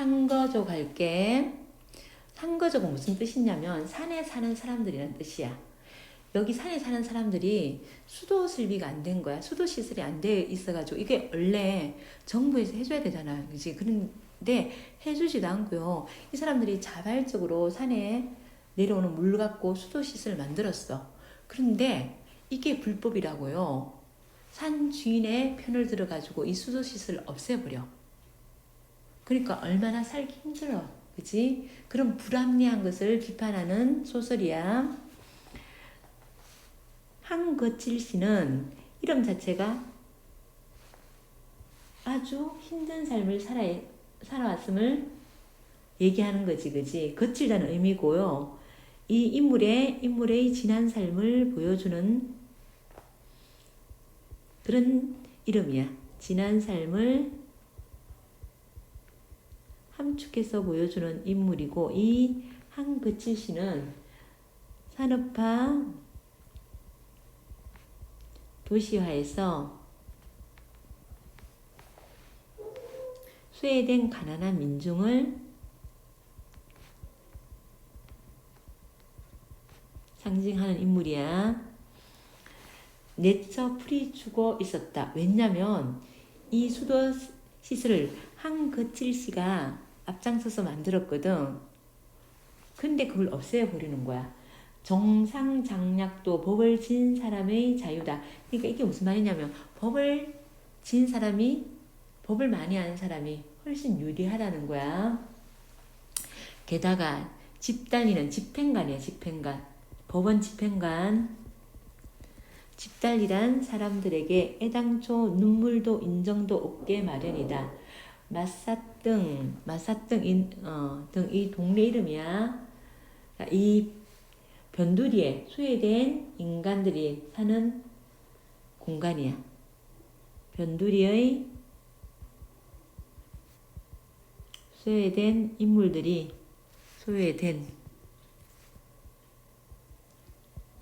상거족 할게. 상거족은 무슨 뜻이냐면 산에 사는 사람들이란 뜻이야. 여기 산에 사는 사람들이 수도 설비가 안 된 거야. 수도 시설이 안 돼 있어가지고 이게 원래 정부에서 해줘야 되잖아. 그지? 그런데 해주지도 않고요. 이 사람들이 자발적으로 산에 내려오는 물 갖고 수도 시설을 만들었어. 그런데 이게 불법이라고요. 산 주인의 편을 들어가지고 이 수도 시설을 없애버려. 그러니까 얼마나 살기 힘들어. 그지? 그런 불합리한 것을 비판하는 소설이야. 한거칠 씨는 이름 자체가 아주 힘든 삶을 살아왔음을 얘기하는 거지, 그지? 거칠다는 의미고요. 이 인물의 지난 삶을 보여주는 그런 이름이야. 지난 삶을 함축해서 보여주는 인물이고, 이 한거칠 씨는 산업화 도시화에서 소외된 가난한 민중을 상징하는 인물이야. 내처 풀이주고 있었다. 왜냐면 이 수도 시설을 한거칠 씨가 앞장서서 만들었거든. 근데 그걸 없애버리는 거야. 정상장약도 법을 진 사람의 자유다. 그러니까 이게 무슨 말이냐면 법을 진 사람이, 법을 많이 아는 사람이 훨씬 유리하다는 거야. 게다가 집달리는 집행관이야. 집행관. 법원 집행관. 집달리란 사람들에게 애당초 눈물도 인정도 없게 마련이다. 마사등 등 이 동네 이름이야. 이 변두리에 소외된 인간들이 사는 공간이야. 변두리의 소외된 인물들이, 소외된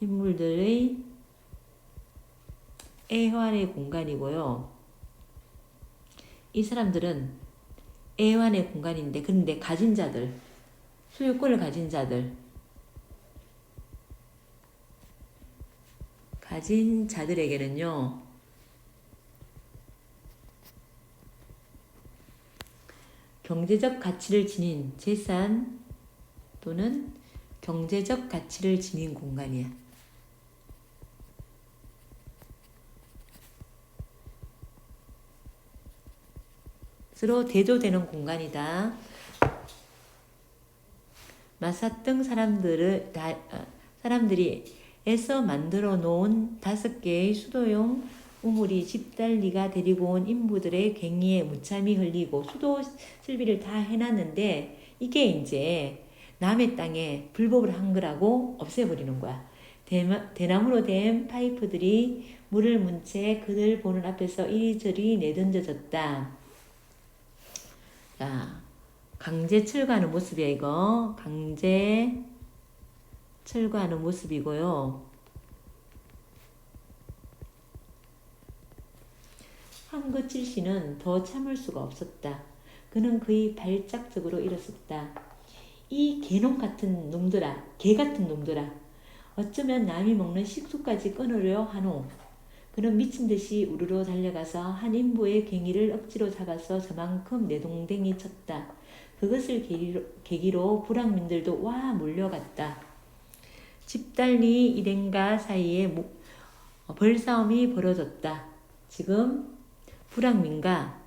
인물들의 애환의 공간이고요. 이 사람들은 애환의 공간인데, 그런데 가진 자들, 소유권을 가진 자들에게는요, 경제적 가치를 지닌 재산 또는 경제적 가치를 지닌 공간이야. 서로 대조되는 공간이다. 마사등 사람들이 애써 만들어 놓은 5개의 수도용 우물이 집달리가 데리고 온 인부들의 갱이에 무참히 흘리고 수도 설비를 다 해놨는데 이게 이제 남의 땅에 불법을 한 거라고 없애버리는 거야. 대나무로 된 파이프들이 물을 문 채 그들 보는 앞에서 이리저리 내던져졌다. 자, 강제 철거하는 모습이야, 이거. 강제 철거하는 모습이고요. 한거칠 씨는 더 참을 수가 없었다. 그는 그의 발작적으로 일었었다. 이 개놈 같은 놈들아, 개 같은 놈들아, 어쩌면 남이 먹는 식수까지 끊으려 하노. 그는 미친 듯이 우르르 달려가서 한 인부의 갱이를 억지로 잡아서 저만큼 내동댕이 쳤다. 그것을 계기로 불황민들도 와 몰려갔다. 집달리 일행가 사이에 벌싸움이 벌어졌다. 지금 불황민과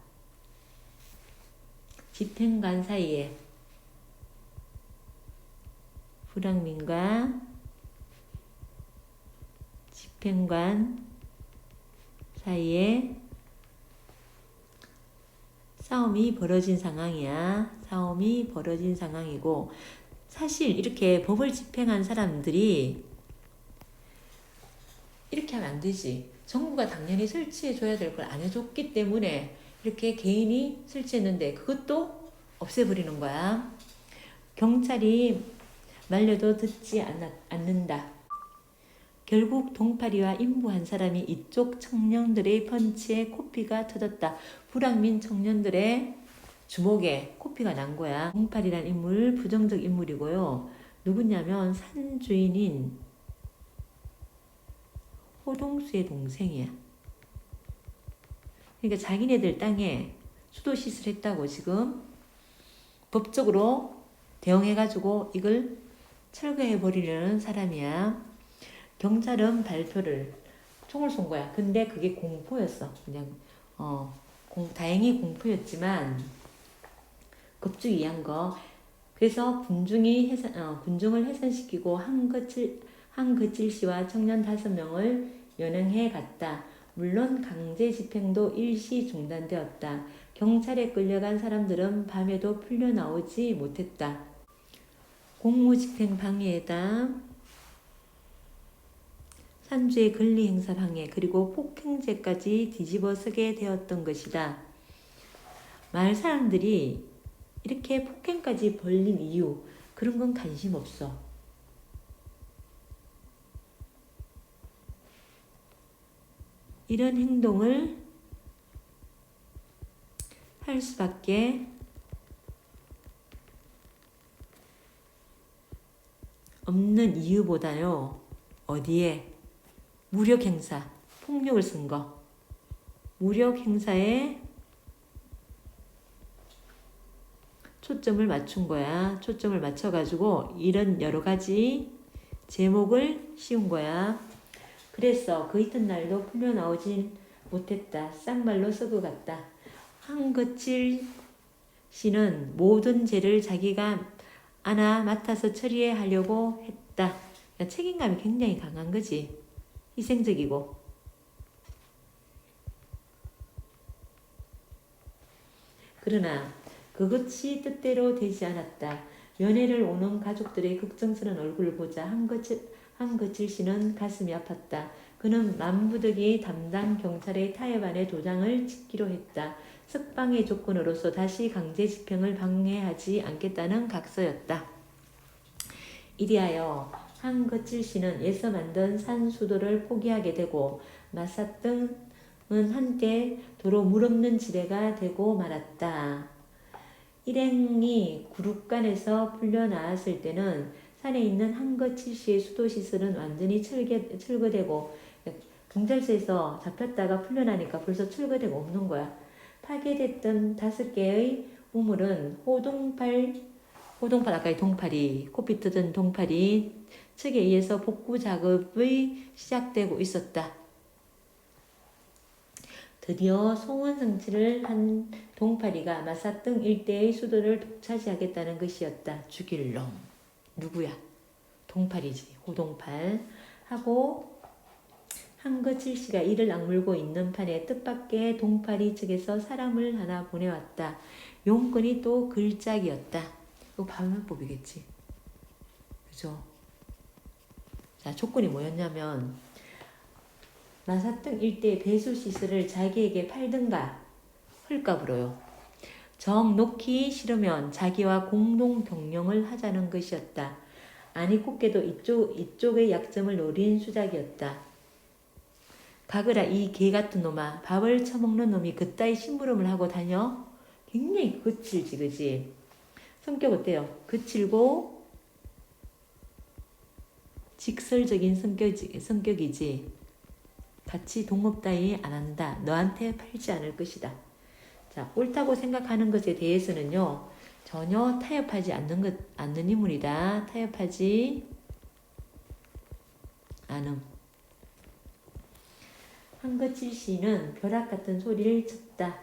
집행관 사이에, 불황민과 집행관 사이에 싸움이 벌어진 상황이야. 싸움이 벌어진 상황이고, 사실 이렇게 법을 집행한 사람들이 이렇게 하면 안 되지. 정부가 당연히 설치해줘야 될 걸 안 해줬기 때문에 이렇게 개인이 설치했는데 그것도 없애버리는 거야. 경찰이 말려도 듣지 않는다. 결국 동파리와 인부 한 사람이 이쪽 청년들의 펀치에 코피가 터졌다. 불황민 청년들의 주먹에 코피가 난 거야. 동팔이란 인물 부정적 인물이고요. 누구냐면 산 주인인 호동수의 동생이야. 그러니까 자기네들 땅에 수도 시설했다고 지금 법적으로 대응해가지고 이걸 철거해버리려는 사람이야. 경찰은 발표를 총을 쏜 거야. 근데 그게 공포였어. 그냥 다행히 공포였지만 급주이한 거. 그래서 군중을 해산시키고 한그칠 씨와 청년 5명을 연행해 갔다. 물론 강제 집행도 일시 중단되었다. 경찰에 끌려간 사람들은 밤에도 풀려나오지 못했다. 공무집행 방해에다 산주의 권리행사 방해 그리고 폭행죄까지 뒤집어서게 되었던 것이다. 마을 사람들이 이렇게 폭행까지 벌린 이유 그런 건 관심 없어. 이런 행동을 할 수밖에 없는 이유보다요. 어디에? 무력 행사, 폭력을 쓴 거. 무력 행사에 초점을 맞춘 거야. 초점을 맞춰가지고 이런 여러 가지 제목을 씌운 거야. 그래서 그 이튿날도 풀려나오진 못했다. 쌍말로 썩어갔다. 한거칠 씨는 모든 죄를 자기가 하나 맡아서 처리하려고 했다. 책임감이 굉장히 강한 거지. 희생적이고. 그러나 그것이 뜻대로 되지 않았다. 면회를 오는 가족들의 걱정스러운 얼굴을 보자 한거칠 씨는 가슴이 아팠다. 그는 만부득이 담당 경찰의 타협안에 도장을 찍기로 했다. 석방의 조건으로서 다시 강제 집행을 방해하지 않겠다는 각서였다. 이리하여 한거칠 씨는 애써 만든 산수도를 포기하게 되고 마사등은 한때 도로 물없는 지대가 되고 말았다. 일행이 구룩간에서 풀려나왔을 때는 산에 있는 한거칠 씨의 수도시설은 완전히 철거되고 경찰서에서 잡혔다가 풀려나니까 벌써 철거되고 없는 거야. 파괴됐던 5개의 우물은 호동팔 아까 동팔이 코피 뜯은 동팔이 측에 의해서 복구 작업이 시작되고 있었다. 드디어 송원 성취를 한 동팔이가 마사등 일대의 수도를 독차지하겠다는 것이었다. 죽일 놈. 누구야? 동팔이지. 호동팔. 하고 한거칠 씨가 이를 악물고 있는 판에 뜻밖의 동팔이 측에서 사람을 하나 보내왔다. 용건이 또 글짝이었다. 이거 반문법이겠지. 그죠? 자, 조건이 뭐였냐면 마사등 일대의 배수시설을 자기에게 팔든가 헐값으로요. 정 놓기 싫으면 자기와 공동 경영을 하자는 것이었다. 아니 곱게도 이쪽의 약점을 노린 수작이었다. 가거라 이 개같은 놈아. 밥을 처먹는 놈이 그따위 심부름을 하고 다녀? 굉장히 거칠지 그지? 성격 어때요? 거칠고 직설적인 성격이지. 같이 동업 따위 안 한다. 너한테 팔지 않을 것이다. 자, 옳다고 생각하는 것에 대해서는요. 전혀 타협하지 않는 인물이다. 타협하지 않음. 한거칠 씨는 벼락 같은 소리를 쳤다.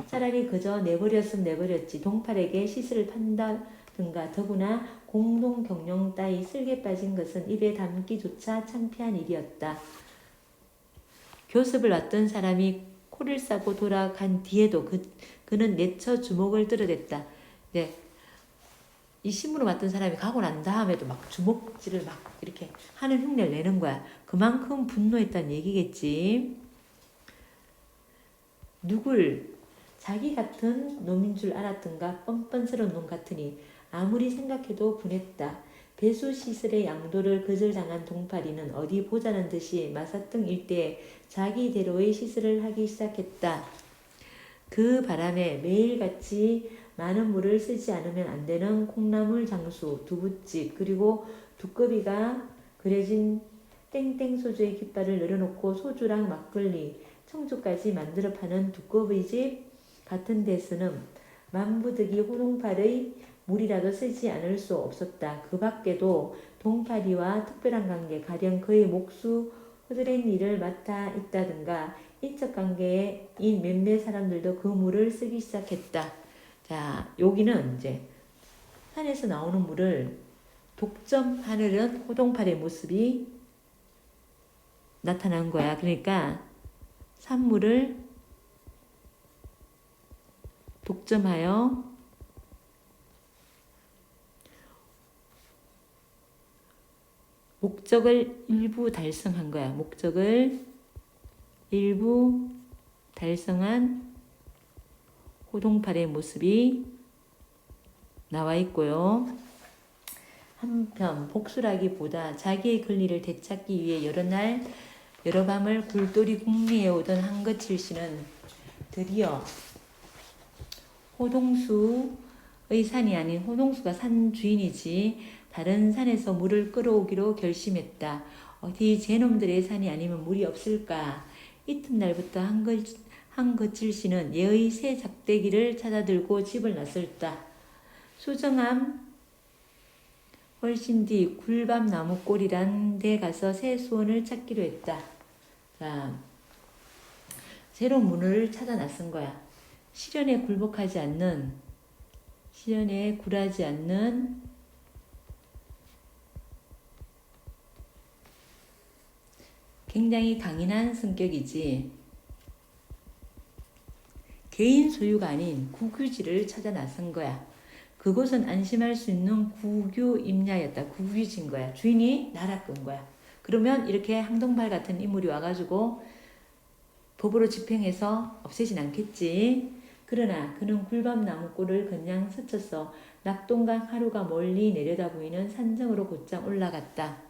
차라리 그저 내버렸으면 내버렸지. 동팔에게 시세를 판다든가 더구나 공동 경영 따위 쓸개 빠진 것은 입에 담기조차 창피한 일이었다. 교습을 왔던 사람이 코를 싸고 돌아간 뒤에도 그는 내처 주먹을 들어댔다. 네. 이 신문을 맡은 사람이 가고 난 다음에도 막 주먹질을 막 이렇게 하는 흉내를 내는 거야. 그만큼 분노했다는 얘기겠지. 누굴 자기 같은 놈인 줄 알았던가 뻔뻔스러운 놈 같으니 아무리 생각해도 분했다. 배수시설의 양도를 거절당한 동팔이는 어디 보자는 듯이 마사등 일대에 자기대로의 시설을 하기 시작했다. 그 바람에 매일같이 많은 물을 쓰지 않으면 안 되는 콩나물 장수, 두부집, 그리고 두꺼비가 그려진 땡땡 소주의 깃발을 늘어놓고 소주랑 막걸리, 청주까지 만들어 파는 두꺼비집 같은 데서는 만부득이 호동팔의 물이라도 쓰지 않을 수 없었다. 그 밖에도 동파리와 특별한 관계, 가령 그의 목수 허드렛 일을 맡아 있다든가 인적 관계인 몇몇 사람들도 그 물을 쓰기 시작했다. 자, 여기는 이제 산에서 나오는 물을 독점하는 호동팔의 모습이 나타난 거야. 그러니까 산물을 독점하여 목적을 일부 달성한 거야. 목적을 일부 달성한 호동팔의 모습이 나와 있고요. 한편 복수라기보다 자기의 권리를 되찾기 위해 여러 밤을 굴돌이 궁리해 오던 한거칠 씨는 드디어 호동수의 산이 아닌 호동수가 산 주인이지 다른 산에서 물을 끌어오기로 결심했다. 어디 제놈들의 산이 아니면 물이 없을까? 이튿날부터 한거칠 씨는 예의 새 작대기를 찾아들고 집을 나섰다. 수정암 훨씬 뒤 굴밤나무골이란 데 가서 새 수원을 찾기로 했다. 자, 새로운 문을 찾아 나선 거야. 시련에 굴복하지 않는, 시련에 굴하지 않는 굉장히 강인한 성격이지 개인 소유가 아닌 국유지를 찾아 나선 거야. 그곳은 안심할 수 있는 국유임야였다. 국유지인 거야. 주인이 날아끈 거야. 그러면 이렇게 항동발 같은 인물이 와가지고 법으로 집행해서 없애진 않겠지. 그러나 그는 굴밤나무골을 그냥 스쳐서 낙동강 하루가 멀리 내려다 보이는 산정으로 곧장 올라갔다.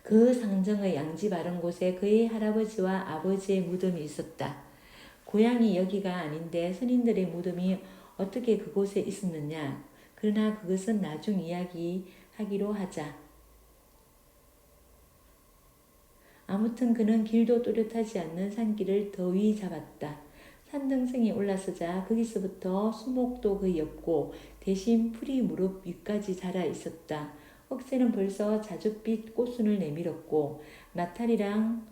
그 상정의 양지 바른 곳에 그의 할아버지와 아버지의 무덤이 있었다. 고향이 여기가 아닌데 선인들의 무덤이 어떻게 그곳에 있었느냐. 그러나 그것은 나중 이야기하기로 하자. 아무튼 그는 길도 또렷하지 않는 산길을 더위 잡았다. 산등성이 올라서자 거기서부터 수목도 거의 없고 대신 풀이 무릎 위까지 자라 있었다. 억새는 벌써 자줏빛 꽃순을 내밀었고 나탈이랑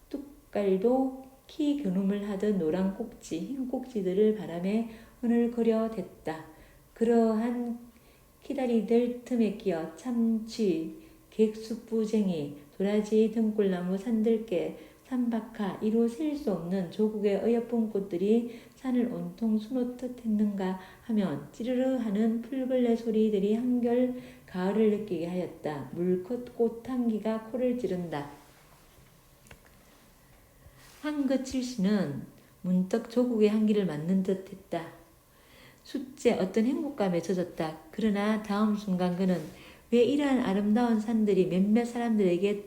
뚝깔도 키 겨눔을 하던 노란 꼭지, 흰 꼭지들을 바람에 흐늘거려 댔다. 그러한 키다리들 틈에 끼어 참치, 객수부쟁이, 도라지, 등골나무, 산들깨, 삼박하, 이루 셀 수 없는 조국의 어여쁜 꽃들이 산을 온통 수놓듯 했는가 하면 찌르르 하는 풀벌레 소리들이 한결 가을을 느끼게 하였다. 물컷 꽃향기가 코를 찌른다. 한거칠 씨는 문득 조국의 향기를 맡는 듯 했다. 숫제 어떤 행복감에 젖었다. 그러나 다음 순간 그는 왜 이러한 아름다운 산들이 몇몇 사람들에게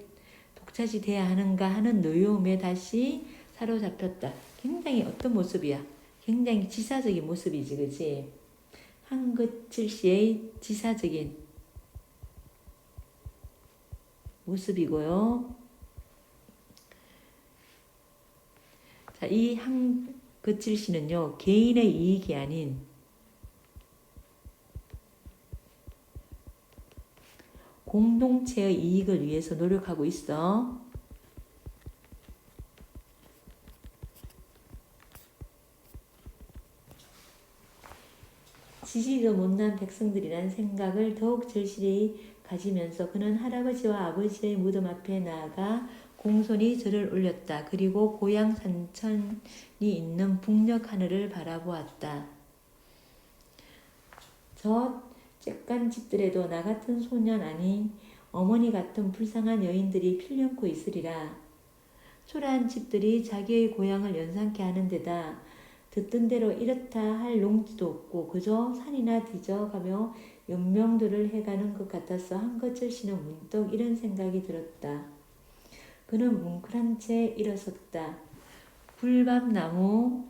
독차지돼야 하는가 하는 노여움에 다시 사로잡혔다. 굉장히 어떤 모습이야? 굉장히 지사적인 모습이지, 그치? 한거칠 씨의 지사적인 모습이고요. 자, 이 한거칠 씨는요, 개인의 이익이 아닌 공동체의 이익을 위해서 노력하고 있어. 지지도 못난 백성들이란 생각을 더욱 절실히 가지면서 그는 할아버지와 아버지의 무덤 앞에 나아가 공손히 절을 올렸다. 그리고 고향 산천이 있는 북녘 하늘을 바라보았다. 저 쬐깐 집들에도 나 같은 소년 아니 어머니 같은 불쌍한 여인들이 필연코 있으리라. 초라한 집들이 자기의 고향을 연상케 하는 데다 듣던 대로 이렇다 할 농지도 없고 그저 산이나 뒤져가며 연명들을 해가는 것 같아서 한거칠 씨는 문득 이런 생각이 들었다. 그는 뭉클한 채 일어섰다. 굴밤나무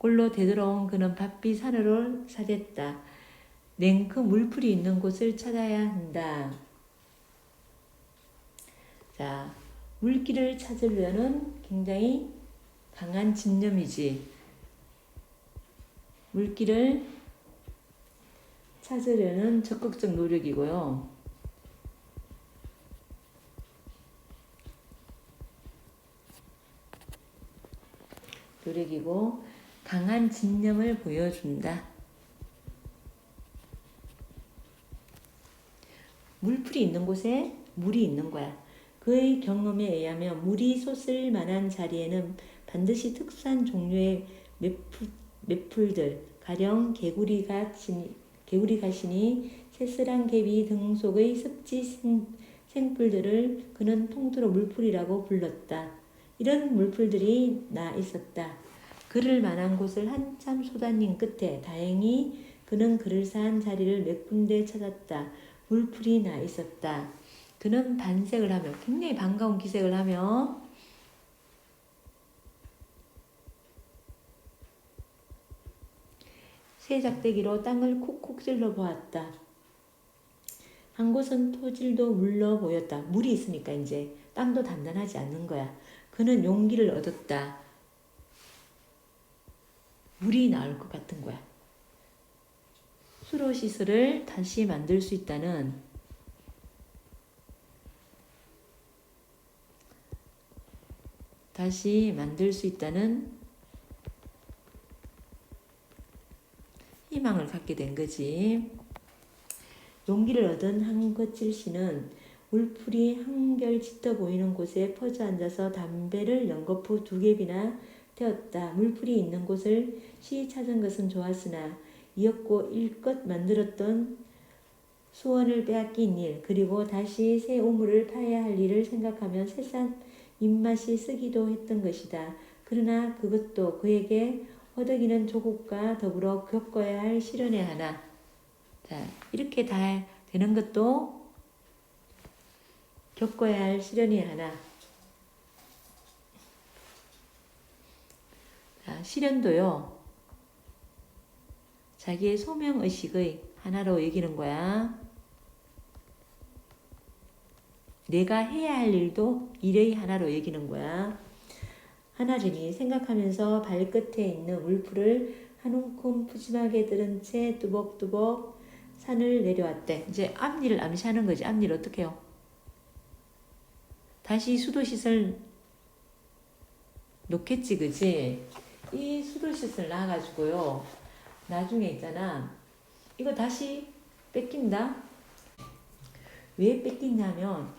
홀로 되돌아온 그는 바삐 산으로 사댔다. 냉큼 물풀이 있는 곳을 찾아야 한다. 자, 물길을 찾으려는 굉장히 강한 집념이지. 물길을 찾으려는 적극적 노력이고요. 노력이고 강한 집념을 보여준다. 물풀이 있는 곳에 물이 있는 거야. 그의 경험에 의하면 물이 솟을 만한 자리에는 반드시 특수한 종류의 맵풀들, 가령 개구리가시니, 새스랑 개비 등 속의 습지 생풀들을 그는 통틀어 물풀이라고 불렀다. 이런 물풀들이 나 있었다. 그를 만한 곳을 한참 쏟아낸 끝에 다행히 그는 그럴싸한 자리를 몇 군데 찾았다. 물풀이 나 있었다. 그는 반색을 하며 굉장히 반가운 기색을 하며 새 작대기로 땅을 콕콕 찔러 보았다. 한 곳은 토질도 물러 보였다. 물이 있으니까 이제 땅도 단단하지 않는 거야. 그는 용기를 얻었다. 물이 나올 것 같은 거야. 수로 시설을 다시 만들 수 있다는 희망을 갖게 된 거지. 용기를 얻은 한거칠 씨는 물풀이 한결 짙어 보이는 곳에 퍼져 앉아서 담배를 연거푸 2갭이나 태웠다. 물풀이 있는 곳을 시 찾은 것은 좋았으나 이었고 일껏 만들었던 수원을 빼앗긴 일, 그리고 다시 새 우물을 파야 할 일을 생각하면 새삼 입맛이 쓰기도 했던 것이다. 그러나 그것도 그에게 허덕이는 조국과 더불어 겪어야 할 시련의 하나. 자, 이렇게 다 되는 것도 겪어야 할 시련의 하나. 자, 시련도요, 자기의 소명의식의 하나로 여기는 거야. 내가 해야 할 일도 일의 하나로 여기는 거야. 하나님이 생각하면서 발끝에 있는 물풀을 한 움큼 푸짐하게 들은 채 뚜벅뚜벅 산을 내려왔대. 이제 앞일을 암시하는 거지. 앞일 어떻게 해요? 다시 수도시설 놓겠지, 그지? 이 수도시설 놔가지고요, 나중에 있잖아, 이거 다시 뺏긴다? 왜 뺏기냐면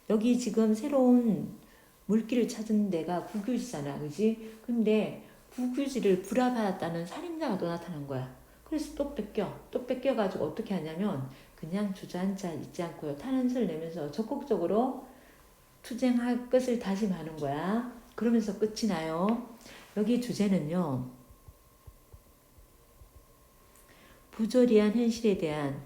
여기 지금 새로운 물길을 찾은 데가 국유지잖아, 그지? 근데 국유지를 불화받았다는 살인자가 또 나타난 거야. 그래서 또 뺏겨가지고 어떻게 하냐면 그냥 주저앉아 있지 않고요, 탄원서를 내면서 적극적으로 투쟁할 것을 다짐하는 거야. 그러면서 끝이 나요. 여기 주제는요, 부조리한 현실에 대한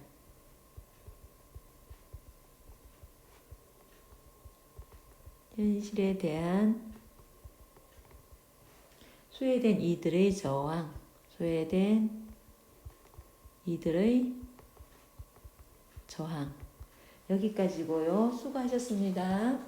소외된 이들의 저항, 여기까지고요. 수고하셨습니다.